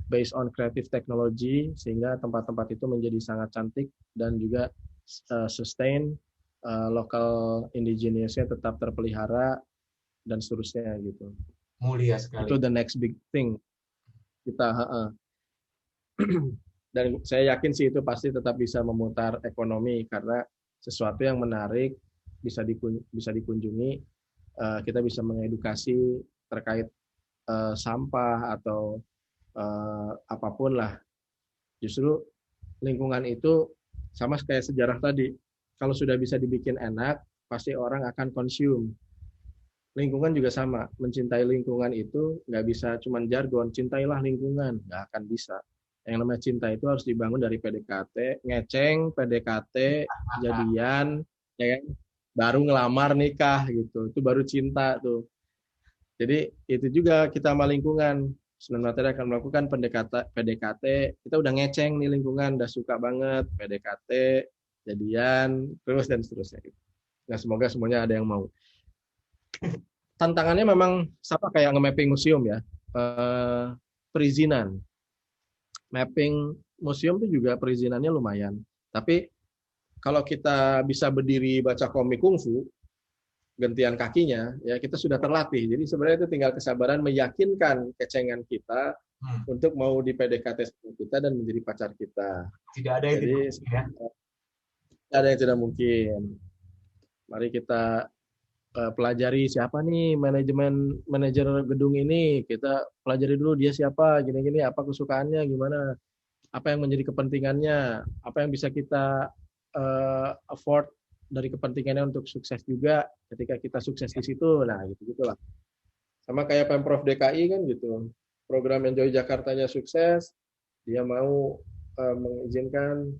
based on creative technology, sehingga tempat-tempat itu menjadi sangat cantik dan juga sustain, lokal indigenous-nya tetap terpelihara, dan seterusnya gitu. Mulia sekali. Itu the next big thing kita. Dan saya yakin sih itu pasti tetap bisa memutar ekonomi, karena sesuatu yang menarik bisa dikunjungi, kita bisa mengedukasi terkait sampah atau apapun lah. Justru lingkungan itu sama kayak sejarah tadi, kalau sudah bisa dibikin enak, pasti orang akan consume. Lingkungan juga sama, mencintai lingkungan itu nggak bisa cuman jargon, cintailah lingkungan, nggak akan bisa. Yang namanya cinta itu harus dibangun dari PDKT, ngeceng, PDKT, jadian, ya kan? Baru ngelamar, nikah gitu, itu baru cinta tuh. Jadi itu juga kita sama lingkungan. Sunan Matahari akan melakukan PDKT, kita udah ngeceng nih lingkungan, udah suka banget, PDKT, jadian, terus dan seterusnya. Nah, semoga semuanya ada yang mau. Tantangannya memang sama kayak nge-mapping museum ya, perizinan. Mapping museum itu juga perizinannya lumayan. Tapi kalau kita bisa berdiri baca komik kungfu, gantian kakinya, ya kita sudah terlatih. Jadi sebenarnya itu tinggal kesabaran meyakinkan kecengan kita untuk mau di PDKT sama kita dan menjadi pacar kita. Tidak ada yang tidak mungkin, ya. Tidak ada yang tidak mungkin. Mari kita pelajari siapa nih manajer gedung ini. Kita pelajari dulu dia siapa, gini-gini, apa kesukaannya, gimana, apa yang menjadi kepentingannya, apa yang bisa kita afford dari kepentingannya untuk sukses juga ketika kita sukses di situ. Nah, gitu-gitulah. Sama kayak Pemprov DKI kan gitu. Program Enjoy Jakartanya sukses, dia mau mengizinkan.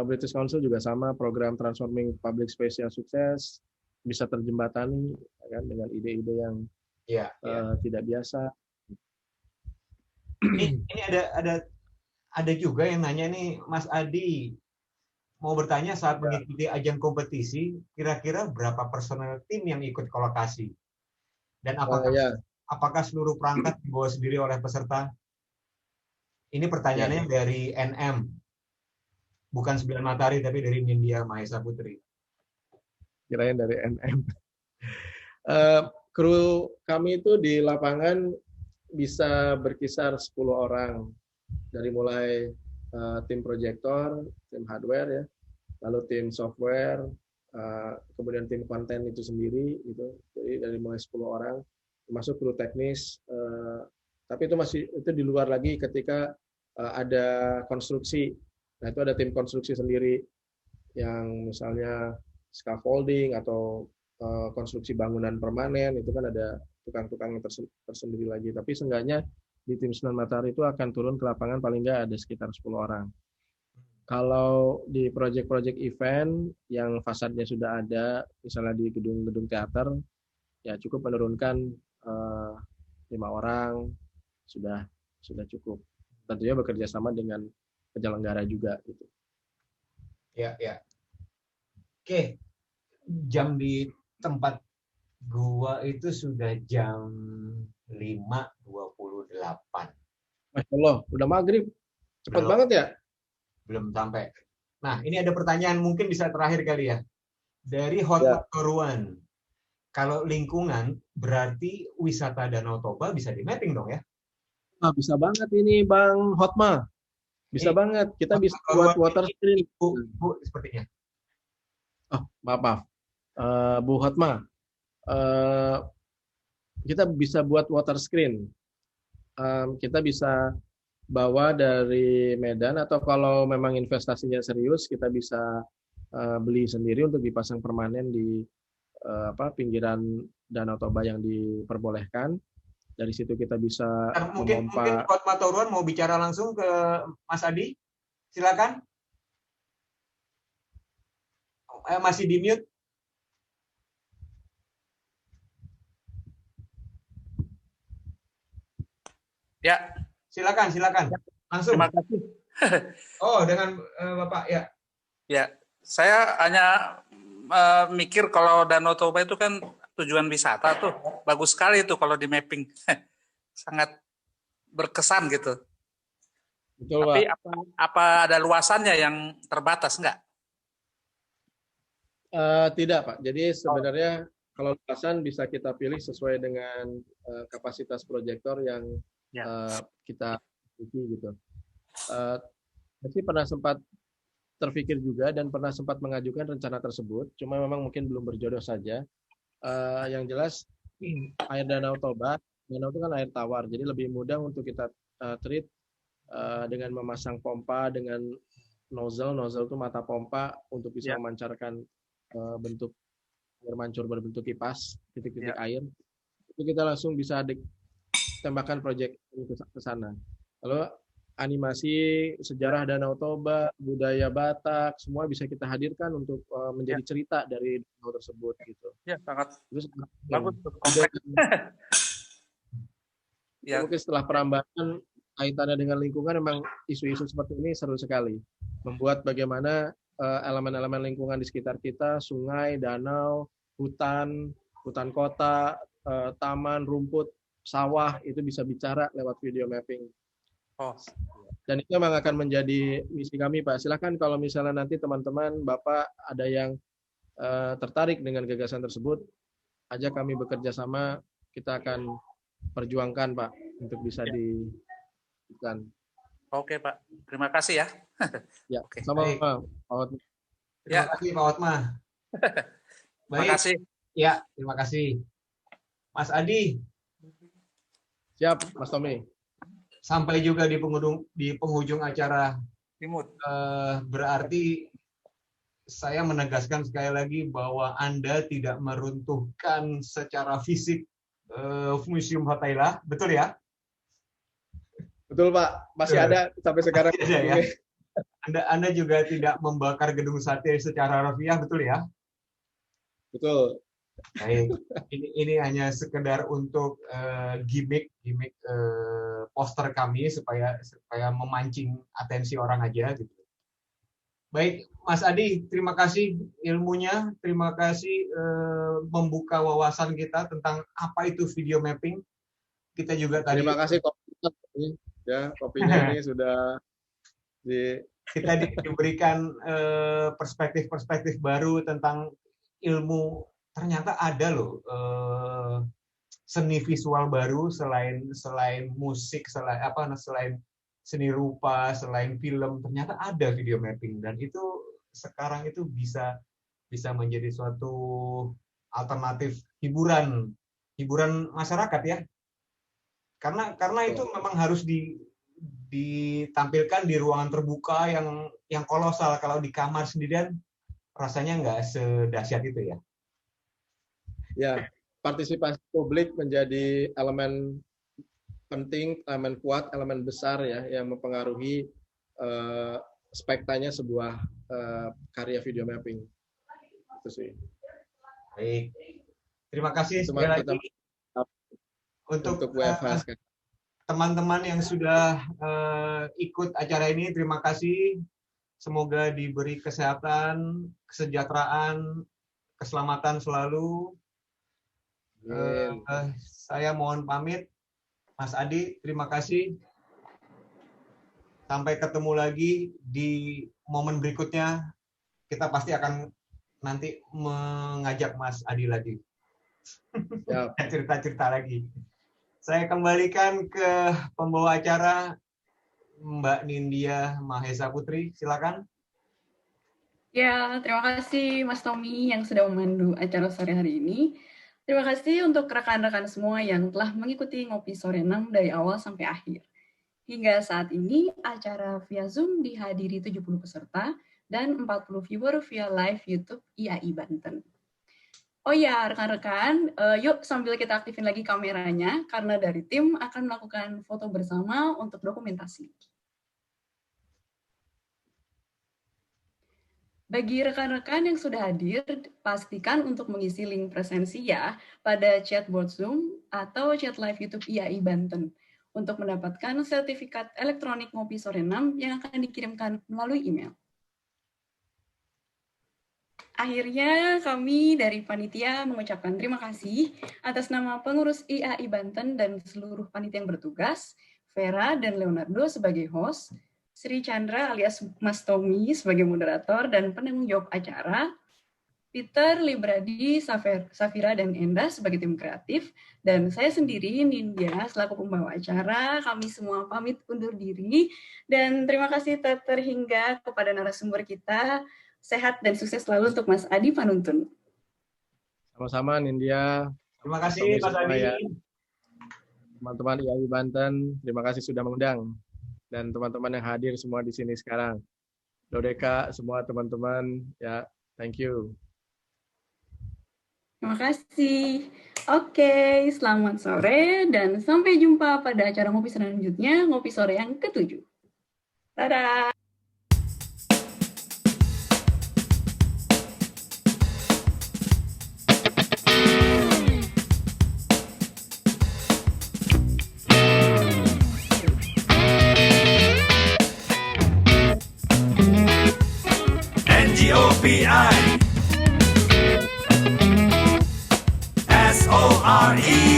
British Council juga sama, program Transforming Public Space yang sukses, bisa terjembatani kan dengan ide-ide yang tidak biasa. Ini ada juga yang nanya nih, Mas Adi mau bertanya, saat mengikuti ajang kompetisi, kira-kira berapa personel tim yang ikut ke lokasi? Dan apakah seluruh perangkat dibawa sendiri oleh peserta? Ini pertanyaannya dari NM. Bukan 9 Matahari, tapi dari Nindya Mahesa Putri. Kirain dari NM. Kru kami itu di lapangan bisa berkisar 10 orang. Dari mulai tim proyektor, tim hardware ya, lalu tim software, kemudian tim konten itu sendiri gitu. Jadi dari mulai 10 orang, termasuk kru teknis. Tapi itu di luar lagi ketika ada konstruksi. Nah, itu ada tim konstruksi sendiri yang misalnya scaffolding atau konstruksi bangunan permanen, itu kan ada tukang-tukang tersendiri lagi. Tapi seenggaknya di tim Sunan Matahari itu akan turun ke lapangan paling nggak ada sekitar 10 orang. Kalau di proyek-proyek event yang fasadnya sudah ada, misalnya di gedung-gedung teater, ya cukup menurunkan 5 orang, sudah cukup. Tentunya bekerja sama dengan penyelenggara juga gitu. Ya. Oke. Jam di tempat gua itu sudah jam 5.28. Masya Allah, udah maghrib. Cepat banget ya? Belum sampai. Nah, ini ada pertanyaan mungkin bisa terakhir kali ya. Dari Hotma Koruan. Kalau lingkungan berarti wisata Danau Toba bisa di mapping dong ya? Nah, bisa banget ini Bang Hotma. Bisa banget. Kita bisa buat water screen. Bu, sepertinya. Oh, maaf. Bu Hotma. Kita bisa buat water screen. Kita bisa bawa dari Medan, atau kalau memang investasinya serius, kita bisa beli sendiri untuk dipasang permanen di pinggiran Danau Toba yang diperbolehkan. Dari situ kita bisa mungkin Hotma Koruan mau bicara langsung ke Mas Adi. Silakan. Masih di mute. Ya, silakan. Langsung. Terima kasih. Oh, dengan Bapak ya. Ya, saya hanya mikir kalau Danau Toba itu kan tujuan wisata tuh, bagus sekali itu kalau di mapping, sangat berkesan gitu. Betul, Tapi Pak. apa ada luasannya yang terbatas nggak? Tidak, Pak. Jadi sebenarnya kalau luasan bisa kita pilih sesuai dengan kapasitas proyektor yang kita miliki gitu. Saya pernah sempat terpikir juga dan pernah sempat mengajukan rencana tersebut, cuma memang mungkin belum berjodoh saja. Yang jelas air Danau Toba, danau itu kan air tawar, jadi lebih mudah untuk kita treat dengan memasang pompa dengan nozzle itu mata pompa untuk bisa memancarkan bentuk air mancur berbentuk kipas, titik-titik air. Itu kita langsung bisa tembakan proyek ke sana. Lalu animasi sejarah Danau Toba, budaya Batak, semua bisa kita hadirkan untuk menjadi cerita dari danau tersebut gitu. Ya, sangat terus bagus, kompleks. Ya. Mungkin setelah perambahan kaitannya dengan lingkungan, memang isu-isu seperti ini seru sekali. Membuat bagaimana elemen-elemen lingkungan di sekitar kita, sungai, danau, hutan kota, taman, rumput, sawah, itu bisa bicara lewat video mapping. Dan itu memang akan menjadi misi kami, Pak. Silakan kalau misalnya nanti teman-teman, Bapak ada yang tertarik dengan gagasan tersebut, ajak kami bekerja sama, kita akan perjuangkan, Pak, untuk bisa dilakukan. Oke, Pak. Terima kasih ya. Ya, sama Pak Otma. Terima kasih Pak Otma. Terima kasih. Ya, terima kasih. Mas Adi. Siap, Mas Tommy. Sampai juga di penghujung acara. Timur. Berarti saya menegaskan sekali lagi bahwa Anda tidak meruntuhkan secara fisik Museum Fathaillah, betul ya? Betul, Pak. Masih ada sampai sekarang. Ada, ya? Anda juga tidak membakar gedung sate secara harfiah, betul ya? Betul. Baik. Ini hanya sekedar untuk gimmick poster kami supaya memancing atensi orang aja gitu. Baik, Mas Adi, terima kasih ilmunya, terima kasih membuka wawasan kita tentang apa itu video mapping. Kita juga tadi. Terima kasih kopinya ini sudah kita diberikan perspektif-perspektif baru tentang ilmu. Ternyata ada loh seni visual baru selain musik, selain seni rupa, selain film, ternyata ada video mapping, dan itu sekarang itu bisa menjadi suatu alternatif hiburan masyarakat ya. Karena itu memang harus ditampilkan di ruangan terbuka yang kolosal. Kalau di kamar sendirian rasanya nggak sedahsyat itu ya. Ya, partisipasi publik menjadi elemen penting, elemen kuat, elemen besar ya yang mempengaruhi spektanya sebuah karya video mapping. Itu sih. Baik. Terima kasih sekali lagi untuk WFH teman-teman yang sudah ikut acara ini. Terima kasih. Semoga diberi kesehatan, kesejahteraan, keselamatan selalu. Saya mohon pamit. Mas Adi, terima kasih. Sampai ketemu lagi di momen berikutnya. Kita pasti akan nanti mengajak Mas Adi lagi. Cerita-cerita lagi. Saya kembalikan ke pembawa acara, Mbak Nindya Mahesa Putri. Silakan. Ya, terima kasih Mas Tommy yang sudah memandu acara sore hari ini. Terima kasih untuk rekan-rekan semua yang telah mengikuti Ngopi Sore 6 dari awal sampai akhir. Hingga saat ini, acara via Zoom dihadiri 70 peserta dan 40 viewer via live YouTube IAI Banten. Oh ya, rekan-rekan, yuk sambil kita aktifin lagi kameranya, karena dari tim akan melakukan foto bersama untuk dokumentasi. Bagi rekan-rekan yang sudah hadir, pastikan untuk mengisi link presensi ya pada chatbot Zoom atau chat live YouTube IAI Banten. untuk mendapatkan sertifikat elektronik Ngopi Sore 6 yang akan dikirimkan melalui email. Akhirnya kami dari panitia mengucapkan terima kasih atas nama pengurus IAI Banten dan seluruh panitia yang bertugas, Vera dan Leonardo sebagai host, Sri Chandra alias Mas Tommy sebagai moderator dan penanggung jawab acara, Peter, Libradi, Safira, dan Enda sebagai tim kreatif, dan saya sendiri, Nindya, selaku pembawa acara. Kami semua pamit undur diri, dan terima kasih terhingga kepada narasumber kita. Sehat dan sukses selalu untuk Mas Adi Panuntun. Sama-sama Nindya. Terima kasih Mas Adi. Ya. Teman-teman IAI Banten, terima kasih sudah mengundang. Dan teman-teman yang hadir semua di sini sekarang. Dodeka, semua teman-teman, ya, thank you. Terima kasih. Oke, selamat sore dan sampai jumpa pada acara ngopi selanjutnya, Ngopi Sore yang ke-7. Dadah! NGOPI SORE